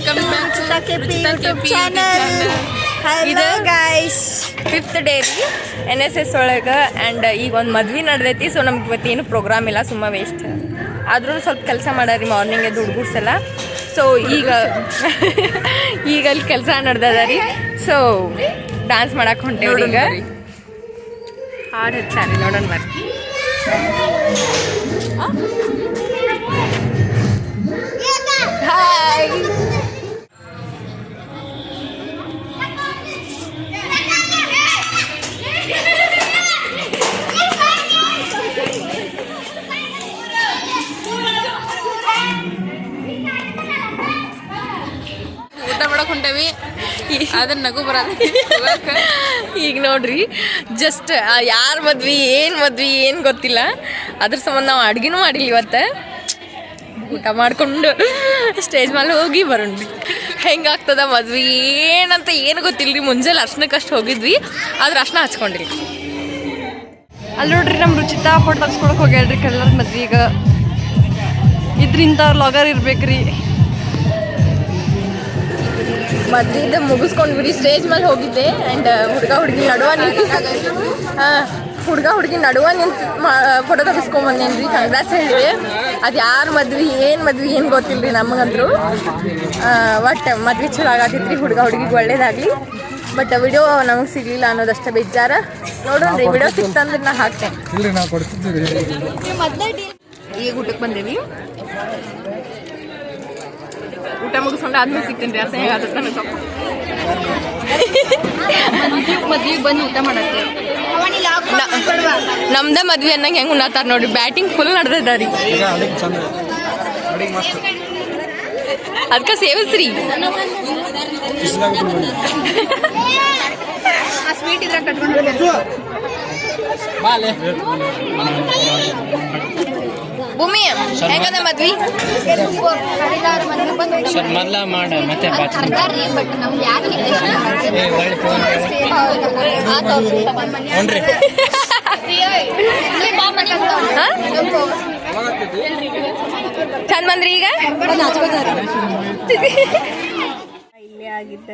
Welcome back to Ruchita KP channel. ಇದು guys 5th day ರೀ NSS ಒಳಗೆ. ಆ್ಯಂಡ್ ಈಗ ಒಂದು ಮದ್ವೆ ನಡೆದೈತಿ. ಸೊ ನಮ್ಗೆ ಇವತ್ತು ಏನು ಪ್ರೋಗ್ರಾಮ್ ಇಲ್ಲ, ಸುಮ್ಮ ವೇಸ್ಟ್. ಆದ್ರೂ ಸ್ವಲ್ಪ ಕೆಲಸ ಮಾಡಾರಿ ಮಾರ್ನಿಂಗ್ ಎದ್ದು ಹುಡುಗರ್ಸೆಲ್ಲ. ಸೊ ಈಗ ಅಲ್ಲಿ ಕೆಲಸ ನಡೆದದ ರೀ. ಸೊ ಡ್ಯಾನ್ಸ್ ಮಾಡಕ್ಕೆ ಹೊಂಟೇವ್ರಿ. ಈಗ ಹಾಡು ಹಚ್ಚಾರಿ, ನೋಡೋಣ ಬರ್ರಿ. ಹಾಯ್, ಊಟ ಮಾಡಕ್ ಹೊಂಟೇವಿ. ಅದನ್ನ ನಗು ಬರೋದು ಈಗ ನೋಡ್ರಿ, ಜಸ್ಟ್ ಯಾರ ಮದ್ವಿ ಏನು ಗೊತ್ತಿಲ್ಲ. ಅದ್ರ ಸಂಬಂಧ ನಾವು ಅಡ್ಗೆನೂ ಮಾಡಿಲ್ಲ ಇವತ್ತು. ಊಟ ಮಾಡ್ಕೊಂಡು ಸ್ಟೇಜ್ ಮೇಲೆ ಹೋಗಿ ಬರೋಣ್ರಿ. ಹೆಂಗಾಗ್ತದ ಮದ್ವಿ ಏನಂತ ಏನು ಗೊತ್ತಿಲ್ಲ ರೀ. ಮುಂಜಾನೆ ಅರ್ಶನಕ್ಕಷ್ಟು ಹೋಗಿದ್ವಿ, ಆದ್ರೆ ಅರ್ಶನ ಹಚ್ಕೊಂಡ್ರಿ. ಅಲ್ಲಿ ನೋಡ್ರಿ ನಮ್ಮ ರುಚಿತಾ ಫೋಟೋ ತೆಗ್ಸ್ಕೊಳಕ್ಕೆ ಹೋಗ್ಯಾಳ್ರಿ ಕಲ್ಲರ್ ಮದ್ವಿಗೆ. ಇದ್ರಿಂದ ಲಾಗರ್ ಇರ್ಬೇಕ್ರಿ. ಮದ್ವಿದ ಮುಗಿಸ್ಕೊಂಡ್ಬಿಡಿ. ಸ್ಟೇಜ್ ಮೇಲೆ ಹೋಗಿದ್ದೆ. ಆ್ಯಂಡ್ ಹುಡುಗ ಹುಡುಗಿ ನಡುವ ನಿಂತು ಫೋಟೋ ತೆಗಿಸ್ಕೊಂಬಂದೇನ್ರಿ. ಕಂಗ್ರಾಟ್ಸ್ ಹೇಳಿದೆ. ಅದು ಯಾರು ಮದ್ವಿ ಏನು ಗೊತ್ತಿಲ್ಲ ರೀ ನಮಗಂದ್ರು. ಬಟ್ ಮದ್ವೆ ಚಲೋ ಆಗತ್ತಿತ್ತು ರೀ. ಹುಡುಗ ಹುಡುಗಿಗೆ ಒಳ್ಳೇದಾಗಲಿ. ಬಟ್ ವಿಡಿಯೋ ನಮಗೆ ಸಿಗಲಿಲ್ಲ ಅನ್ನೋದಷ್ಟೇ ಬೇಜಾರ. ನೋಡೋಣ್ರಿ, ವಿಡಿಯೋ ಸಿಕ್ತಂದ್ರೆ ನಾ ಹಾಕ್ತೇನೆ. ಈಗ ಊಟಕ್ಕೆ ಬಂದೇವಿ. ಊಟ ಮುಗಿಸ್ಕೊಂಡು ಆದ್ಮೇಲೆ ಸಿಗ್ತೀನಿ ರೀ. ಅಸಹ್ಯ ಆಗತ್ತೆ ನನಗೆ ಸ್ವಲ್ಪ. ಮದ್ವಿಗೆ ಬಂದು ಊಟ ಮಾಡಕ್ಕೆ ನಮ್ದ ಮದ್ವೆ ಅನ್ನಂಗೆ ಹೆಂಗೆ ಉಣ್ಣತ್ತಾರ ನೋಡ್ರಿ. ಬ್ಯಾಟಿಂಗ್ ಫುಲ್ ನಡೆದ ರೀ. ಅದಕ್ಕೆ ಸೇವಿಸ್ರಿ. ಸ್ವೀಟ್ ಇದ್ರೆ ಕಟ್ಕೊಂಡು ಭೂಮಿ ಹೆಂಗದ ಮದ್ವಿ? ಮೊದಲ ಮಾಡ ಮತ್ತೆ ಚಂದ ಬಂದ್ರಿ. ಈಗ ಆಗಿದ್ದ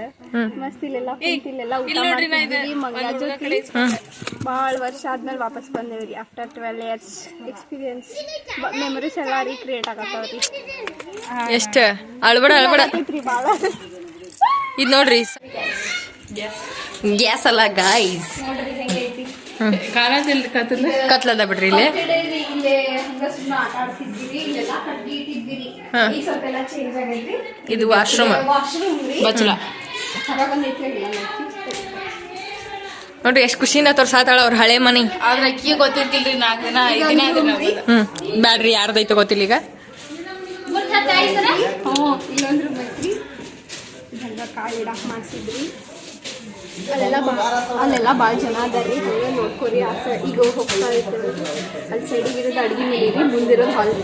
ಮಸ್ತ್ ಇಲ್ಲೆಲ್ಲ ಕುಂತಿಲ್ಲೆಲ್ಲ ಊಟ ಮಾಡ್ತಿದ್ವಿ. ಮಂಗ್ಯಾ ಜೊತೆ ಭಾಳ ವರ್ಷ ಆದ್ಮೇಲೆ ವಾಪಸ್ ಬಂದೇವ್ರಿ. ಆಫ್ಟರ್ 12 years ಎಕ್ಸ್ಪೀರಿಯನ್ಸ್ ಮೆಮೊರೀಸ್ ಎಲ್ಲ ರೀಕ್ರಿಯೇಟ್ ಆಗತ್ತವ್ರಿ. ಎಷ್ಟು ಅಳ್ಬೇಡ ಭಾಳ ಇದು ನೋಡ್ರಿ. ಗ್ಯಾಸ್ ಅಲ್ಲ ಗೈಸ್, ಕತ್ಲದ ಬಿಡ್ರಿ. ಇಲ್ಲಿ ಇದು ವಾಶ್ರೂಮ್ ಬಚ್ಚಲ ನೋಡ್ರಿ. ಎಷ್ಟು ಖುಷಿಯಿಂದ ತೋರ್ಸಾತಾಳ ಅವ್ರ ಹಳೆ ಮನಿ. ಆದ್ರೆ ಅಕ್ಕಿ ಗೊತ್ತಿರ್ತಿಲ್ರಿ. 4 ದಿನ 5 ದಿನ ಬ್ಯಾಡ್ರಿ, ಯಾರ್ದೈತೋ ಗೊತ್ತಿಲ್ಲ. ಈಗ ಇಲ್ಲೊಂದ್ರು ಮೈತ್ರಿ ಇದೆಲ್ಲ ಕಾಳು ಇಡಾಕ್ ಮಾಡ್ಸಿದ್ರಿ. ಅಲ್ಲೆಲ್ಲ ಭಾಳ ಜನ ಅದಾರಿ. ಹಂಗೆ ನೋಡ್ಕೊರಿ. ಈಗ ಹೋಗ್ತಾ ಇರ್ತೇವೆ. ಅಲ್ಲಿ ಸೈಡಿಗೆ ಇರೋದು ಅಡ್ಗೆ ಮನೇರಿ, ಮುಂದಿರೋದು ಹಾಲ್.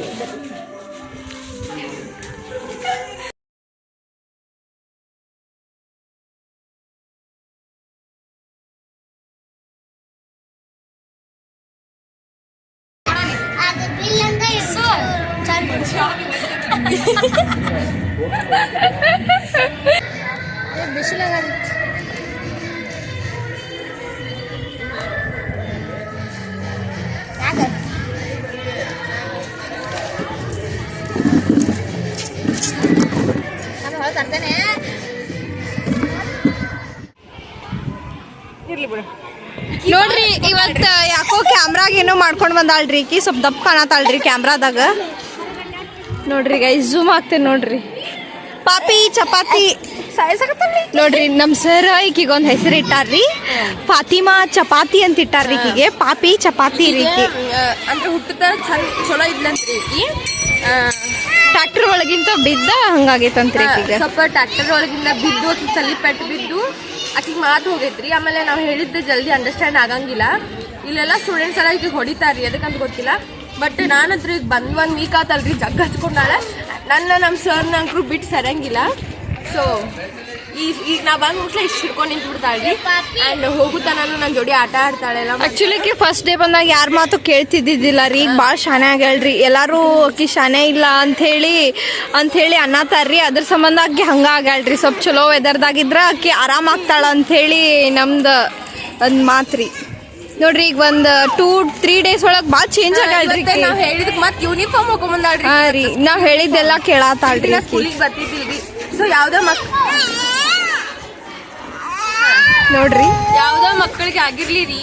ನೋಡ್ರಿ, ಇವತ್ತು ಯಾಕೋ ಕ್ಯಾಮ್ರಾಗ ಏನೋ ಮಾಡ್ಕೊಂಡು ಬಂದಾಳ್ರಿ. ಈಕಿ ಸ್ವಲ್ಪ ದಪ್ಪ ಕಾಣತಾಳ್ರಿ ಕ್ಯಾಮ್ರಾದಾಗ. ನೋಡ್ರಿ ಗೈಸ್, ಝೂಮ್ ಆಗ್ತೇನೆ ನೋಡ್ರಿ. ಪಾಪಿ ಚಪಾತಿ ನೋಡ್ರಿ. ನಮ್ ಸರ್ ಈಕಿಗೊಂದು ಹೆಸರು ಇಟ್ಟಾರ್ರಿ, ಫಾತಿಮಾ ಚಪಾತಿ ಅಂತ ಇಟ್ಟಾರ್ರಿ. ಈಕಿಗೆ ಪಾಪಿ ಚಪಾತಿ ರೀತಿ ಅಂದ್ರೆ ಹುಟ್ಟದ ಚಲೋ ಇದ್ಲಂತ್ರಿ. ಈಕಿ ಟ್ರ್ಯಾಕ್ಟರ್ ಒಳಗಿಂತ ಬಿದ್ದ ಹಂಗಾಗೈತಂತ್ರಿ. ಈಕಿಗೆ ಸ್ವಲ್ಪ ಟ್ರ್ಯಾಕ್ಟರ್ ಒಳಗಿಂದ ಬಿದ್ದು ಆಕಿ ತಲೆ ಪೆಟ್ಟು ಬಿದ್ದು ಆಕಿಗೆ ಮಾತು ಹೋಗೈತ್ರಿ. ಆಮೇಲೆ ನಾವು ಹೇಳಿದ್ದೆ ಜಲ್ದಿ ಅಂಡರ್ಸ್ಟ್ಯಾಂಡ್ ಆಗಂಗಿಲ್ಲ. ಇಲ್ಲೆಲ್ಲ ಸ್ಟೂಡೆಂಟ್ಸ್ ಎಲ್ಲ ಈಗ ಹೊಡಿತಾರ್ರಿ, ಅದಕ್ಕಂತ ಗೊತ್ತಿಲ್ಲ. ಬಟ್ ನಾನಂತ್ರ ಈಗ ಬಂದ್ 1 ವೀಕ್ ಆತಲ್ರಿ, ಜಗ್ ಹಚ್ಕೊಂಡಾಳ. ನಮ್ಮ ಸರ್ನ ಅಂಕರು ಬಿಟ್ಟು ಸರಂಗಿಲ್ಲ. ಸೊ ಈಗ ನಾ ಬಂದ್ ಮುಟ್ಲ ಇಷ್ಟು ಹಿಡ್ಕೊಂಡು ನಿಂತು ಬಿಡ್ತಾಳ್ರಿ ಆ್ಯಂಡ್ ಹೋಗುತ್ತಾನು ನನ್ನ ಜೋಡಿ ಆಟ ಆಡ್ತಾಳೆಲ್ಲ. ಆಕ್ಚುಲಿ ಫಸ್ಟ್ ಡೇ ಬಂದಾಗ ಯಾರ ಮಾತು ಕೇಳ್ತಿದ್ದಿದ್ದಿಲ್ಲ ರೀ. ಈಗ ಭಾಳ ಶಾನೆ ಆಗ್ಯಾಳ್ರಿ. ಎಲ್ಲಾರು ಆಕಿ ಶಾನೆ ಇಲ್ಲ ಅಂಥೇಳಿ ಅನ್ನತಾರ್ರಿ. ಅದ್ರ ಸಂಬಂಧ ಆಕಿ ಹಂಗ ಆಗ್ಯಾಳ್ರಿ. ಸ್ವಲ್ಪ ಚಲೋ ವೆದರ್ದಾಗಿದ್ರ ಆಕಿ ಆರಾಮ್ ಆಗ್ತಾಳ ಅಂಥೇಳಿ ನಮ್ದು ಒಂದು ಮಾತ್ರಿ. ನೋಡ್ರಿ ಈಗ ಒಂದು 2-3 ಡೇಸ್ ಒಳಗೆ ಭಾಳ ಚೇಂಜ್ ಆಗ್ಯಾಳ್ರಿ. ನಾವು ಹೇಳಿದಕ್ಕೆ ಮತ್ತೆ ಯೂನಿಫಾರ್ಮ್ ಹಾಕೊಂಬಂದಾಳ್ರಿ. ಹಾಂ ರೀ, ನಾವು ಹೇಳಿದ್ದೆಲ್ಲ ಕೇಳತ್ತಾಳ್ರಿ. ಸ್ಕೂಲಿಗೆ ಬರ್ತಿದ್ದಿಲ್ರಿ. ಸೊ ಯಾವ್ದೋ ನೋಡ್ರಿ ಯಾವ್ದೋ ಮಕ್ಕಳಿಗೆ ಆಗಿರ್ಲಿ ರೀ,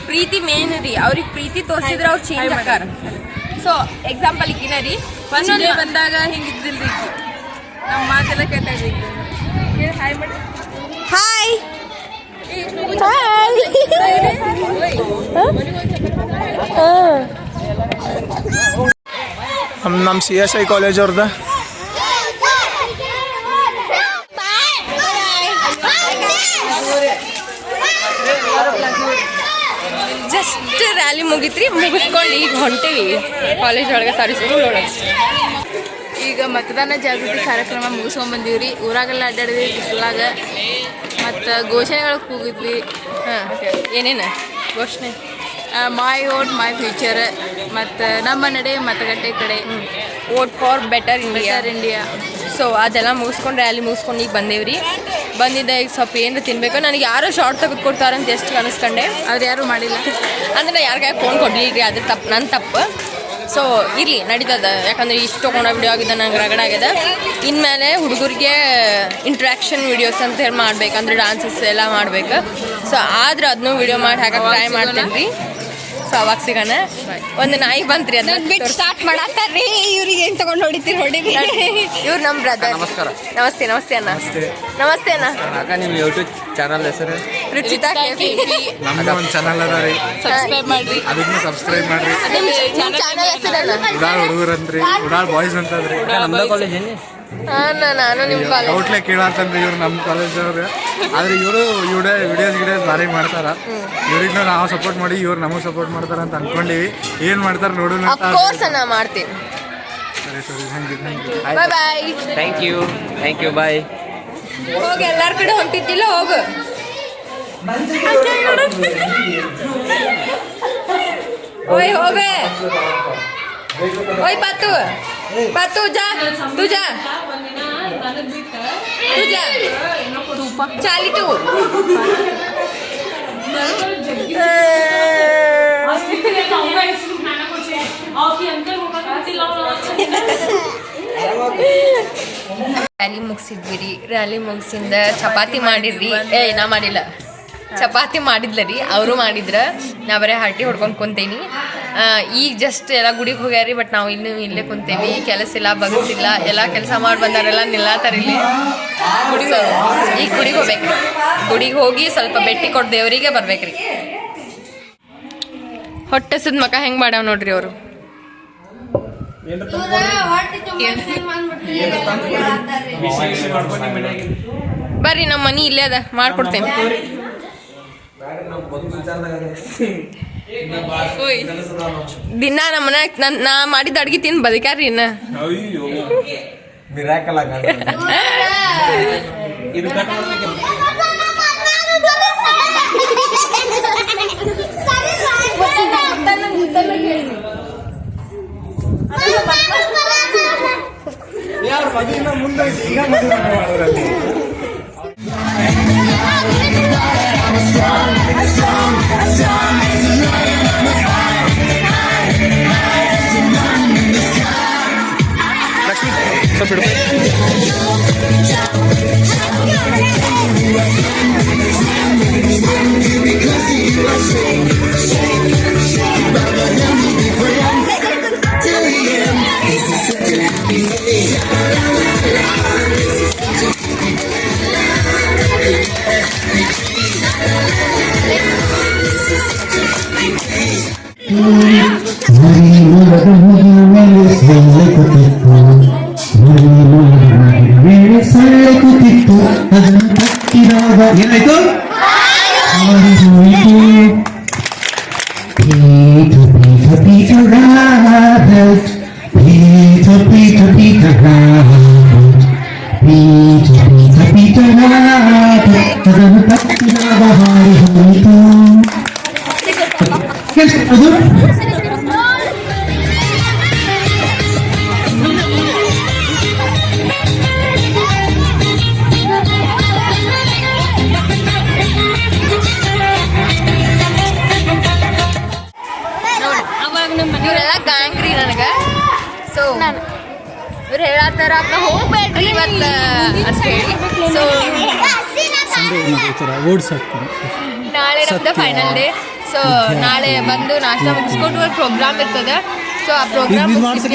ಪ್ರೀತಿ ಮೇನ್ ರೀ. ಅವ್ರಿಗೆ ಪ್ರೀತಿ ತೋರಿಸಿದ್ರೆ ಅವ್ರು ಚೇಂಜ್ ಆಕಾರ. ಸೊ ಎಕ್ಸಾಂಪಲ್ ಈಗಿನ ರೀ ಫಸ್ಟ್ ಡೇ ಬಂದಾಗ ಹಿಂಗಿದ್ದಿಲ್ರಿ ನಮ್ಮ ಮಾತೆಲ್ಲ ಕೇಳ್ತಾಳ್ರಿ. ಹಾಯ್ ಮಾಡಿ ಹಾಯ್ ನಮ್ಮ CSI ಕಾಲೇಜ್ ಅವ್ರದ ಜಸ್ಟ್ ರ್ಯಾಲಿ ಮುಗಿತ್ರಿ. ಮುಗಿಸ್ಕೊಂಡು ಈಗ ಹೊಂಟೇವಿ ಕಾಲೇಜ್ ಒಳಗೆ, ಸಾರಿ ಸ್ಕೂಲ್ ಒಳಗೆ. ಈಗ ಮತದಾನ ಜಾಗೃತಿ ಕಾರ್ಯಕ್ರಮ ಮುಗಿಸ್ಕೊಂಡ್ ಬಂದೀವ್ರಿ. ಊರಾಗೆಲ್ಲ ಅಡ್ಡಾಡಿದ್ವಿ ಬಿಸಿಲಾಗ. ಮತ್ತು ಘೋಷಣೆಗಳಿಗೆ ಹೋಗಿದ್ವಿ. ಏನೇನು ಘೋಷಣೆ? ಮೈ ವೋಟ್ ಮೈ ಫ್ಯೂಚರ್, ಮತ್ತು ನಮ್ಮ ನಡೆ ಮತಗಟ್ಟೆ ಕಡೆ, vote for better India. So ಅದೆಲ್ಲ ಮುಗಿಸ್ಕೊಂಡು ರ್ಯಾಲಿ ಮುಗಿಸ್ಕೊಂಡು ಈಗ ಬಂದೇವ್ರಿ. ಬಂದಿದ್ದ ಈಗ ಸ್ವಲ್ಪ ಏನಾರು ತಿನ್ಬೇಕು. ನನಗೆ ಯಾರೋ ಶಾರ್ಟ್ ತೆಗೆದು ಕೊಡ್ತಾರಂತ ಎಷ್ಟು ಅನಿಸ್ಕೊಂಡೆ. ಅವ್ರು ಯಾರೂ ಮಾಡಿಲ್ಲ. ಅಂದ್ರೆ ಯಾರಿಗಾಯ ಫೋನ್ ಕೊಡ್ಲಿಲ್ರಿ, ಅದ್ರ ತಪ್ಪು, ನನ್ನ ತಪ್ಪು. ಸೊ ಇರಲಿ, ನಡೀತದ. ಯಾಕಂದ್ರೆ ಇಷ್ಟು ತೊಗೊಂಡು ವಿಡಿಯೋ ಆಗಿದೆ, ನಂಗೆ ರಗಡ ಆಗಿದೆ. ಇನ್ಮೇಲೆ ಹುಡುಗರಿಗೆ ಇಂಟ್ರ್ಯಾಕ್ಷನ್ ವಿಡಿಯೋಸ್ ಅಂತ ಹೇಳಿ ಮಾಡ್ಬೇಕಂದ್ರೆ ಡಾನ್ಸಸ್ ಎಲ್ಲ ಮಾಡ್ಬೇಕು. ಸೊ ಆದ್ರೆ ಅದನ್ನೂ ವಿಡಿಯೋ ಮಾಡಿ ಹಾಕಕ್ಕೆ ಟ್ರೈ ಮಾಡ್ತೇನೆ ರೀ. ಸೊ ಅವಾಗ ಸಿಗೋಣ. ಒಂದು ನಾಯಿ ಬಂತ್ರಿ, ಅದನ್ನ ಬಿಟ್ಟು ಸ್ಟಾರ್ಟ್ ಮಾಡತ್ತಾರ್ರಿ. ಇವ್ರಿಗೆ ಏನು ತಗೊಂಡು ಹೊಡಿತೀರಿ ಹೊಡಿರಿ. ಇವ್ರು ನಮ್ಮ ಬ್ರದರ್. ನಮಸ್ಕಾರ. ನಮಸ್ತೆ ಅಣ್ಣ. ನಮಸ್ತೆ ಅಣ್ಣ. ಅಕ್ಕ ನಿಮ್ಮ ಯೂಟ್ಯೂಬ್ ಚಾನಲ್ ಹೆಸರು? ರುಚಿತಾ KP. ನಮ್ದು ಒಂದು ಚಾನಲ್ ಅದ ರೀ, ಸಬ್ಸ್ಕ್ರೈಬ್ ಮಾಡ್ರಿ. ಅದನ್ನ ಸಬ್ಸ್ಕ್ರೈಬ್ ಮಾಡ್ರಿ. ನಿಮ್ಮ ಚಾನಲ್ ಹೆಸರಲ್ಲ? ಉಡಾಳ್ ಹುಡುಗರು ಅಂತ್ರಿ, ಉಡಾಳ್ ಬಾಯ್ಸ್ ಅಂತಂದ್ರಿ. ನಮ್ದ ಕಾಲೇಜ್ ನಾನು ನಿಮ್ಮ ಕಾಲೇಜ್ ಔಟ್ಲೆ ಕೇಳತ್ತಂದ್ರಿ ಇವ್ರು ನಮ್ಮ ಕಾಲೇಜ್ ಅವ್ರು. ಆದ್ರೆ ಇವರು ವಿಡಿಯೋಸ್ ಭಾರಿ ಮಾಡ್ತಾರ. ಇವ್ರಿಗೆ ನಾವು ಸಪೋರ್ಟ್ ಮಾಡಿ, ಇವ್ರು ನಮಗೆ ಸಪೋರ್ಟ್ ಮಾಡ್ತಾರ ಅಂತ ಅನ್ಕೊಂಡಿವಿ. ಏನ್ ಮಾಡ್ತಾರ ನೋಡೋಣ ಅಂತ. ಅಫ್ಕೋರ್ಸ್ ನಾ ಮಾಡ್ತೀನಿ. ಸರಿ thank you. Bye bye. Thank you bye. ಹೋಗಿ ಎಲ್ಲಾರ ಕಡೆ ಹೊಂಟಿದ್ದಿಲ್ಲ, ಹೋಗು. ಓಯ್ ಹೋಗೆ. ಓಯ್ ಪಾತು जा तू जा चाली तू. ರ್ಯಾಲಿ ಮುಗಿಸಿದ್ವಿ ರೀ. ರ್ಯಾಲಿ ಮುಗಿಸಿಂದ ಚಪಾತಿ ಮಾಡಿದ್ರಿ. ನಾ ಮಾಡಿಲ್ಲ, ಚಪಾತಿ ಮಾಡಿದ್ಲ ರೀ, ಅವರು ಮಾಡಿದ್ರ. ನಾ ಬರೀ ಹರಟಿ ಹೊಡ್ಕೊಂಡು ಕುಂತೇನಿ. ಈಗ ಜಸ್ಟ್ ಎಲ್ಲ ಗುಡಿಗೆ ಹೋಗ್ಯಾರಿ. ಬಟ್ ನಾವು ಇನ್ನೂ ಇಲ್ಲೇ ಕುಂತೇವಿ. ಕೆಲಸ ಇಲ್ಲ, ಬಗಸಿಲ್ಲ, ಎಲ್ಲ ಕೆಲಸ ಮಾಡಿ ಬಂದಾರೆಲ್ಲ ನಿಲ್ಲತ್ತಾರ ಇಲ್ಲಿ. ಈಗ ಗುಡಿಗೆ ಹೋಗ್ಬೇಕ್ರಿ. ಗುಡಿಗೆ ಹೋಗಿ ಸ್ವಲ್ಪ ಭೇಟಿ ಕೊಟ್ಟು ದೇವರಿಗೆ ಬರ್ಬೇಕ್ರಿ. ಹೊಟ್ಟೆಸದ ಮಕ ಹೆಂಗೆ ಮಾಡ್ಯಾವ ನೋಡ್ರಿ ಅವರು. ಬರ್ರಿ, ನಮ್ಮ ಮನಿ ಇಲ್ಲೇ ಅದ, ಮಾಡ್ಕೊಡ್ತೇನೆ. ದಿನ ನಮ್ಮ ಮನ್ಯಾಗ ನಾ ಮಾಡಿದ ಅಡ್ಗೆ ತಿಂದು ಬದುಕ್ಯಾರ್ರಿ. ಇನ್ನ ಏನಾಯ್ತು? Peter, ಅದನ್ನು ತಪ್ಪಿನಾದ ಹಾರಿ ಹೋಯಿತು. ಕೇಳಿಸ್ಬೋದು? ಇವರೆಲ್ಲ ಗ್ಯಾಂಗ್ರಿ ನನಗೆ. ಸೊ ಇವ್ರು ಹೇಳತ್ತಾರ ಹೋಗ್ಬೇಡ್ರಿ ಇವತ್ತು ಅಂತ ಹೇಳಿ. ಸೊ ನಾಳೆ ನಮ್ದು ಫೈನಲ್ ಡೇ. ಸೊ ನಾಳೆ ಬಂದು ನಾಷ್ಟ ಮುಗಿಸ್ಕೊಂಡು ಒಂದು ಪ್ರೋಗ್ರಾಮ್ ಇರ್ತದೆ. ಸೊ ಆ ಪ್ರೋಗ್ರಾಮ್ ನಮ್ದು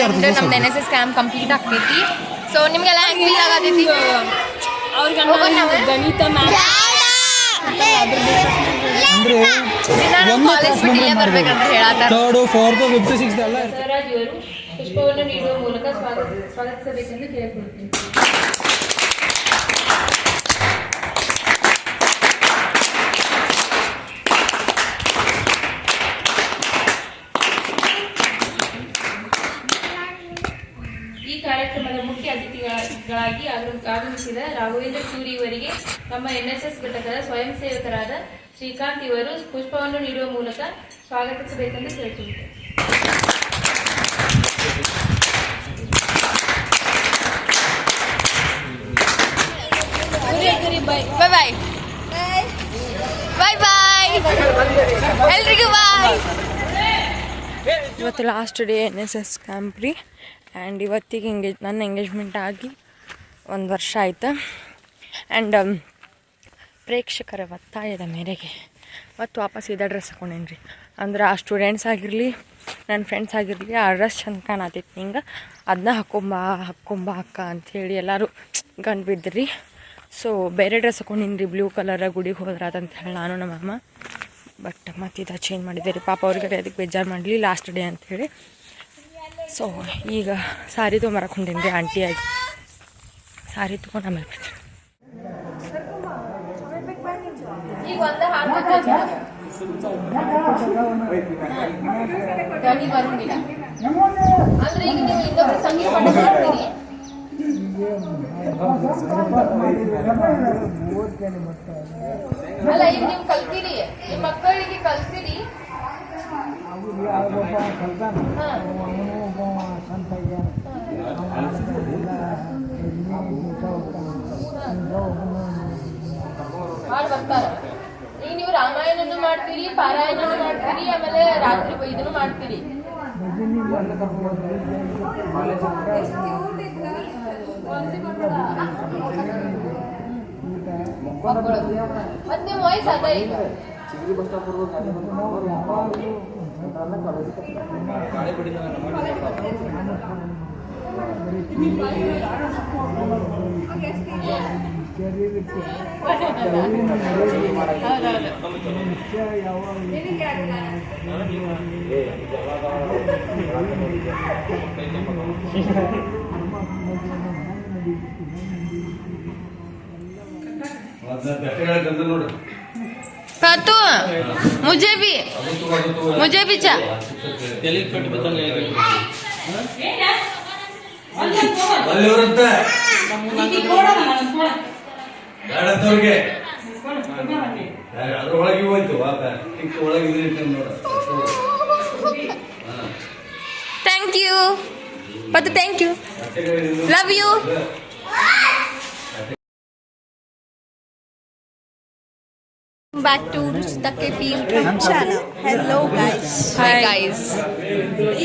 NSS ಕ್ಯಾಂಪ್ ಕಂಪ್ಲೀಟ್ ಆಗ್ತೈತಿ. ಸೊ ನಿಮ್ಗೆಲ್ಲ ಹೆಂಗೆ ಫೀಲ್ ಆಗತೈತಿ? ನಾನು ಕಾಲೇಜ್ ಬಿಟ್ಟು ಇಲ್ಲೇ ಬರ್ಬೇಕಂತ ಹೇಳತ್ತಾರ. ಬಸವರಾಜ್ ಇವರು ಪುಷ್ಪವನ್ನು ನೀಡುವ ಮೂಲಕ ಸ್ವಾಗತಿಸಬೇಕೆಂದು ಕೇಳಿಕೊಳ್ತೀನಿ. ಈ ಕಾರ್ಯಕ್ರಮದ ಮುಖ್ಯ ಅತಿಥಿಗಳಾಗಿ ಆಗಮಿಸಿದ ರಾಘವೇಂದ್ರ ಚೂರಿ ಇವರಿಗೆ ನಮ್ಮ NSS ಘಟಕದ ಸ್ವಯಂ ಸೇವಕರಾದ ಶ್ರೀಕಾಂತ್ ಇವರು ಪುಷ್ಪವನ್ನು ನೀಡುವ ಮೂಲಕ ಸ್ವಾಗತಿಸಬೇಕೆಂದು ಕೇಳಿಕೊಳ್ಳುತ್ತೇವೆ. ಬಾಯ್ ಬಾಯ್ ಬಾಯ್ ಬಾಯ್ ಎಲ್ರಿಗೂ ಬಾಯ್. ಇವತ್ತು ಲಾಸ್ಟ್ ಡೇ NSS ಕ್ಯಾಂಪ್ ರೀ. ಆ್ಯಂಡ್ ಇವತ್ತಿಗೆ ನನ್ನ ಎಂಗೇಜ್ಮೆಂಟ್ ಆಗಿ 1 ವರ್ಷ ಆಯ್ತು. ಆ್ಯಂಡ್ ಪ್ರೇಕ್ಷಕರ ಒತ್ತಾಯದ ಮೇರೆಗೆ ಮತ್ತು ವಾಪಸ್ ಇದೇ ಡ್ರೆಸ್ ಹಾಕೊಂಡೇನಿ ರೀ. ಅಂದ್ರೆ ಆ ಸ್ಟೂಡೆಂಟ್ಸ್ ಆಗಿರಲಿ ನನ್ನ ಫ್ರೆಂಡ್ಸ್ ಆಗಿರಲಿ ಆ ಡ್ರೆಸ್ ಚಂದ ಕಾಣತೈತಿ ನಿಂಗೆ, ಅದನ್ನ ಹಾಕ್ಕೊಂಬ ಅಕ್ಕ ಅಂಥೇಳಿ ಎಲ್ಲರೂ ಗಂಡು ಬಿದ್ದಿರಿ. ಸೊ ಬೇರೆ ಡ್ರೆಸ್ ಹಾಕೊಂಡಿನಿ ರೀ, ಬ್ಲೂ ಕಲರ ಗುಡಿಗೆ ಹೋದ್ರಾದಂತ ಹೇಳಿ ನಾನು ನಮ್ಮ ಅಮ್ಮ. ಬಟ್ ಮತ್ತು ಇದು ಚೇಂಜ್ ಮಾಡಿದ್ದೆ ರೀ. ಪಾಪ ಅವ್ರಿಗೆ ಅದಕ್ಕೆ ಬೇಜಾರು ಮಾಡಲಿ ಲಾಸ್ಟ್ ಡೇ ಅಂಥೇಳಿ. ಸೊ ಈಗ ಸಾರಿ ತೊಗೊಂಬರಕ್ಕೆ ಹೊಂಟೀನಿ ರೀ ಆಂಟಿಯಾಗಿ. ಸಾರಿ ತೊಗೊಂಡು ಆಮೇಲೆ ಬರ್ತೀನಿ. ಈಗ ಒಂದು ಹಾಡ್ಬೇಕಾದ್ರೆ ಧ್ವನಿ ಬರೋಂಗಿಲ್ಲ ಅಂದ್ರೆ ಈಗ ನೀವು ಇನ್ನೊಬ್ರು ಸಂಗೀತ ಪಾಠ ಮಾಡ್ತೀರಿ. ಅಲ್ಲ ಈಗ ನೀವು ಕಲ್ತೀರಿ, ಈ ಮಕ್ಕಳಿಗೆ ಕಲ್ತೀರಿ. ಹಾಡು ಬರ್ತಾರ. ಈಗ ನೀವು ರಾಮಾಯಣನು ಮಾಡ್ತೀರಿ, ಪಾರಾಯಣನು ಮಾಡ್ತೀರಿ, ಆಮೇಲೆ ರಾತ್ರಿ ಇದನ್ನು ಮಾಡ್ತೀರಿ. ಮತ್ತೆ ನಿಮ್ಮ ವಾಯ್ಸ್ ಅದ ಈಗ. कातू मुझे भी चा ಅದ್ರೊಳಗೆ ಹೋಯ್ತು ಒಳಗೆ ನೋಡ. ಥ್ಯಾಂಕ್ ಯು ಮತ್ತು thank you, love you. Back to the YouTube channel. Hello guys. Hi guys. ಈ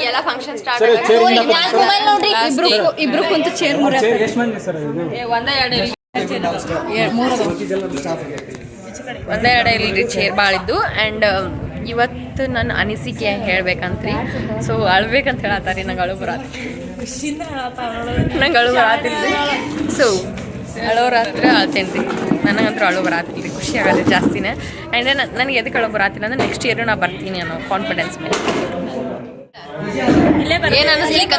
ಎಲ್ಲ ಫಂಕ್ಷನ್ ಸ್ಟಾರ್ಟ್ ನೋಡ್ರಿ ಇಬ್ರು ಕುಂತು ಚೇರ್ ಒಂದೇ ಎರಡೇ ಇಲ್ರಿ ಚೇರ್ ಭಾಳಿದ್ದು. ಆ್ಯಂಡ್ ಇವತ್ತು ನನ್ನ ಅನಿಸಿಕೆ ಹೇಳ್ಬೇಕಂತ್ರಿ. ಸೊ ಅಳ್ಬೇಕಂತ ಹೇಳತ್ತಾರಿ, ನಂಗೆ ಅಳು ಬರಾತಿಲ್ರಿ. ಸೊ ಅಳೋ ರಾತ್ರಿ ಅಳ್ತೇನೆ ರೀ. ನನಗಂತೂ ಅಳು ಬರಾತಿಲ್ಲ ರೀ, ಖುಷಿ ಆಗೋದು ಜಾಸ್ತಿನೇ. ಆ್ಯಂಡ್ ನನಗೆ ಎದಕ್ಕೆ ಅಳು ಬರಾತಿಲ್ಲ ಅಂದ್ರೆ ನೆಕ್ಸ್ಟ್ ಇಯರ್ ನಾ ಬರ್ತೀನಿ ಅನ್ನೋ ಕಾನ್ಫಿಡೆನ್ಸ್ ಮೇಲೆ. ಏನು ಅನ್ನಿಸ್ಲಿಕ್ಕೆ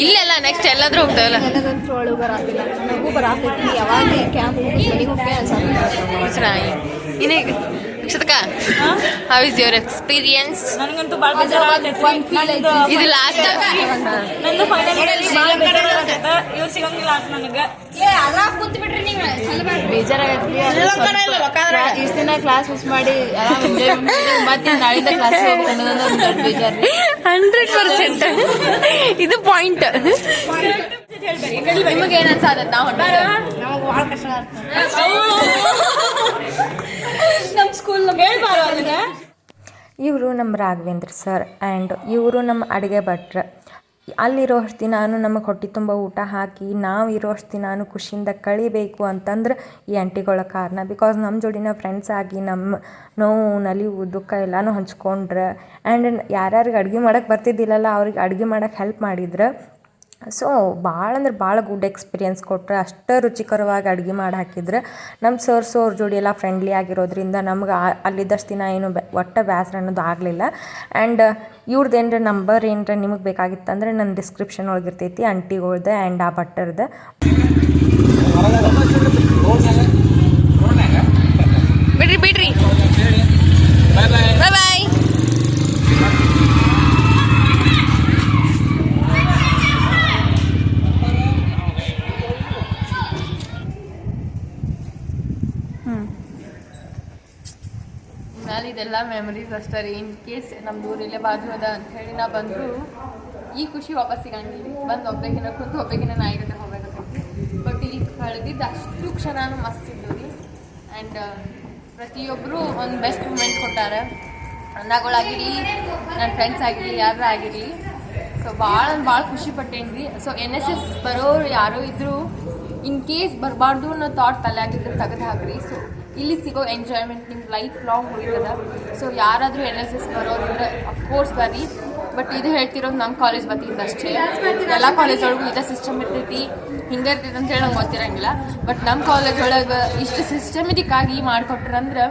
ಇಲ್ಲೆಲ್ಲ ನೆಕ್ಸ್ಟ್ ಎಲ್ಲಾದ್ರೂ ಹೋಗ್ತಾವಲ್ಲ. ನನಗಂತೂ ಅಳು ಬರಾತಿಲ್ಲ, ನನಗೂ ಬರಾತೈತಿ. ಯಾವಾಗ ಕ್ಯಾಂಪ್ ಮನೆಗೆ ಹೋಗ್ತೇನೆ ಇನ್ನೀಗ ಅಕ್ಷತಕ್ಕ ಹೌ ಇಸ್ ಯುವರ್ ಎಕ್ಸ್ಪೀರಿಯನ್ಸ್? ನನಗಂತೂ ಭಾಳ ಬೇಜಾರಾಗತೈತಿ. ಇದು ಲಾಸ್ಟ್ ನಂದು ಫೈನಲ್ ಭಾಳ ಬೇಜಾರಾಗತ್ತ. ಇವ್ರು ಸಿಗಂಗಿಲ್ಲ ಅಂತ ನನಗೆ ಬೇಜಾರಾಗೈತಿ. ಇಷ್ಟ ದಿನ ಕ್ಲಾಸ್ ಮಿಸ್ ಮಾಡಿ ಆರಾಮ್ ಎಂಜಾಯ್ ಮತ್ತೆ ನಾಳಿಂದ ಕ್ಲಾಸ್ ಹೋಗ್ಬೇಕು ಅನ್ನೋದೊಂದು ಒಂದು ಬೇಜಾರು. 100% ಇದು ಪಾಯಿಂಟ್. ನಿಮಗೆ ಏನ್ ಅನ್ಸಾದ ನಾವು ನಮ್ಮ ಸ್ಕೂಲ್ ಹೇಳ್ಬಾರು ಅದನ್ನ. ಇವರು ನಮ್ಮ ರಾಘವೇಂದ್ರ ಸರ್ ಆ್ಯಂಡ್ ಇವರು ನಮ್ಮ ಅಡುಗೆ ಭಟ್ರು. ಅಲ್ಲಿರೋ ಅಷ್ಟು ದಿನಾನು ನಮಗೆ ಹೊಟ್ಟೆ ತುಂಬ ಊಟ ಹಾಕಿ ನಾವು ಇರೋ ಅಷ್ಟು ದಿನಾನು ಖುಷಿಯಿಂದ ಕಳಿಬೇಕು ಅಂತಂದ್ರೆ ಈ ಆಂಟಿಗಳ ಕಾರಣ. ಬಿಕಾಸ್ ನಮ್ಮ ಜೋಡಿನ ಫ್ರೆಂಡ್ಸ್ ಆಗಿ ನಮ್ಮ ನೋವು ನಲಿವು ದುಃಖ ಎಲ್ಲನೂ ಹಂಚ್ಕೊಂಡ್ರೆ ಆ್ಯಂಡ್ ಯಾರ್ಯಾರಿಗೆ ಅಡುಗೆ ಮಾಡೋಕ್ಕೆ ಬರ್ತಿದ್ದಿಲ್ಲಲ್ಲ ಅವ್ರಿಗೆ ಅಡುಗೆ ಮಾಡೋಕ್ಕೆ ಹೆಲ್ಪ್ ಮಾಡಿದ್ರೆ. ಸೊ ಭಾಳ ಅಂದ್ರೆ ಭಾಳ ಗುಡ್ ಎಕ್ಸ್ಪೀರಿಯನ್ಸ್ ಕೊಟ್ಟರೆ, ಅಷ್ಟು ರುಚಿಕರವಾಗಿ ಅಡುಗೆ ಮಾಡಿ ಹಾಕಿದ್ರೆ. ನಮ್ಮ ಸರ್ಸು ಅವ್ರ ಜೋಡಿ ಎಲ್ಲ ಫ್ರೆಂಡ್ಲಿ ಆಗಿರೋದ್ರಿಂದ ನಮ್ಗೆ ಅಲ್ಲಿದ್ದಷ್ಟು ದಿನ ಏನು ಒಟ್ಟು ಬೇಸರ ಅನ್ನೋದು ಆಗಲಿಲ್ಲ. ಆ್ಯಂಡ್ ಇವ್ರದ್ದು ಏನರ ನಂಬರ್ ಏನರ ನಿಮಗೆ ಬೇಕಾಗಿತ್ತಂದ್ರೆ ನನ್ನ ಡಿಸ್ಕ್ರಿಪ್ಷನ್ ಒಳಗಿರ್ತೈತಿ ಆಂಟಿಗಳ್ದು ಆ್ಯಂಡ್ ಆ ಭಟ್ಟರ್ದು. ಬಿಡ್ರಿ ಬಿಡ್ರಿ, ಬಾಯ್ ಬಾಯ್. ಮ್ಯಾಲೆ ಇದೆಲ್ಲ ಮೆಮರೀಸ್ ಅಷ್ಟೇ ರೀ. ಇನ್ ಕೇಸ್ ನಮ್ದು ಊರಿಲ್ಲೇ ಬಾಜು ಅದ ಅಂತ ಹೇಳಿ ನಾ ಬಂದರೂ ಈ ಖುಷಿ ವಾಪಸ್ ಸಿಗಂಗಿಲ್ಲ. ಬಂದು ಒಬ್ಬೇಕಿನ ಕುಂತು ಒಬ್ಬೇಕಿನ ನಾಯಿ ಜೊತೆ ಹೋಗ್ಬೇಕಾಗ್ತೈತಿ. ಬಟ್ ಇಲ್ಲಿ ಕಳೆದಿದ್ದು ಅಷ್ಟು ಕ್ಷಣನೂ ಮಸ್ತ್ ಇದ್ದು ರೀ. ಆ್ಯಂಡ್ ಪ್ರತಿಯೊಬ್ಬರು ಒಂದು ಬೆಸ್ಟ್ ಮೂಮೆಂಟ್ ಕೊಟ್ಟಾರ. ಅಣ್ಣಗಳಾಗಿರಲಿ, ನನ್ನ ಫ್ರೆಂಡ್ಸ್ ಆಗಿರಲಿ, ಯಾರು ಆಗಿರಲಿ. ಸೊ ಭಾಳ ಖುಷಿ ಪಟ್ಟೇನಿ ರೀ. ಸೊ NSS ಬರೋರು ಯಾರೋ ಇದ್ದರೂ ಇನ್ ಕೇಸ್ ಬರಬಾರ್ದು ಅನ್ನೋ ಥಾಟ್ ತಲೆಯಾಗಿದ್ರೆ ತೆಗೆದು ಹಾಕ್ರಿ. ಸೊ ಇಲ್ಲಿ ಸಿಗೋ ಎಂಜಾಯ್ಮೆಂಟ್ ನಿಮ್ಮ ಲೈಫ್ ಲಾಂಗ್ ಉಳಿತದ. ಸೊ ಯಾರಾದರೂ NSS ಬರೋರಿದ್ರೆ ಅಫ್ಕೋರ್ಸ್ ಬರ್ರಿ. ಬಟ್ ಇದು ಹೇಳ್ತಿರೋದು ನಮ್ಮ ಕಾಲೇಜ್ ವತಿಯಿಂದ ಅಷ್ಟೇ. ಎಲ್ಲ ಕಾಲೇಜ್ ಒಳಗೂ ಇದೇ ಸಿಸ್ಟಮ್ ಇರ್ತೈತಿ, ಹಿಂಗೆ ಇರ್ತೈತಿ ಅಂತ ಹೇಳಿ ನಂಗೆ ಗೊತ್ತಿರಂಗಿಲ್ಲ. ಬಟ್ ನಮ್ಮ ಕಾಲೇಜ್ ಒಳಗೆ ಇಷ್ಟು ಸಿಸ್ಟಮೆಟಿಕ್ ಆಗಿ ಮಾಡಿಕೊಟ್ರಂದ್ರೆ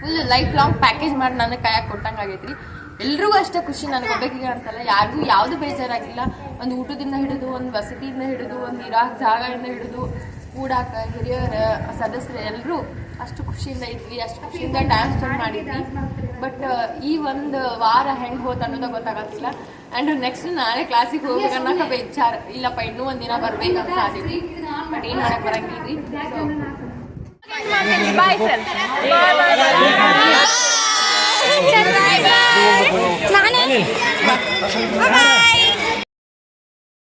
ಫುಲ್ ಲೈಫ್ ಲಾಂಗ್ ಪ್ಯಾಕೇಜ್ ಮಾಡಿ ನನಗೆ ಕೈಯಾಗ ಕೊಟ್ಟಂಗೆ ಆಗೈತೆ ರೀ. ಎಲ್ರಿಗೂ ಅಷ್ಟೇ ಖುಷಿ, ನನಗೆ ಒಬ್ಬಾಕಿಗೆ ಅಂತಲ್ಲ, ಯಾರಿಗೂ ಯಾವುದು ಬೇಜಾರಾಗಿಲ್ಲ. ಒಂದು ಊಟದಿಂದ ಹಿಡಿದು, ಒಂದು ವಸತಿಯಿಂದ ಹಿಡಿದು, ಒಂದು ಇರಾಕ ಜಾಗದಿಂದ ಹಿಡಿದು, ಕೂಡಾಕ ಹಿರಿಯರ ಸದಸ್ಯರು ಎಲ್ಲರೂ ಅಷ್ಟು ಖುಷಿಯಿಂದ ಇದ್ವಿ, ಅಷ್ಟು ಖುಷಿಯಿಂದ ಟೈಮ್ ಸ್ಪೆಂಡ್ ಮಾಡಿದ್ವಿ. ಬಟ್ ಈ ಒಂದು ವಾರ ಹೆಂಗೆ ಹೋತ್ ಅನ್ನೋದು ಗೊತ್ತಾಗತ್ತಿಲ್ಲ. ಆ್ಯಂಡ್ ನೆಕ್ಸ್ಟ್ ನಾಳೆ ಕ್ಲಾಸಿಗೆ ಹೋಗ್ಬೇಕನ್ನೋಕೆ ಬೇಜಾರ. ಇಲ್ಲಪ್ಪ ಇನ್ನೂ ಒಂದಿನ ಬರ್ಬೇಕಂತ ಸಾಧ್ಯತೆ. ಬಟ್ ಏನು ಮಾಡಕ್ಕೆ ಬರಂಗಿಲ್ಲ ರೀ. Bye sir. ನಾನೇ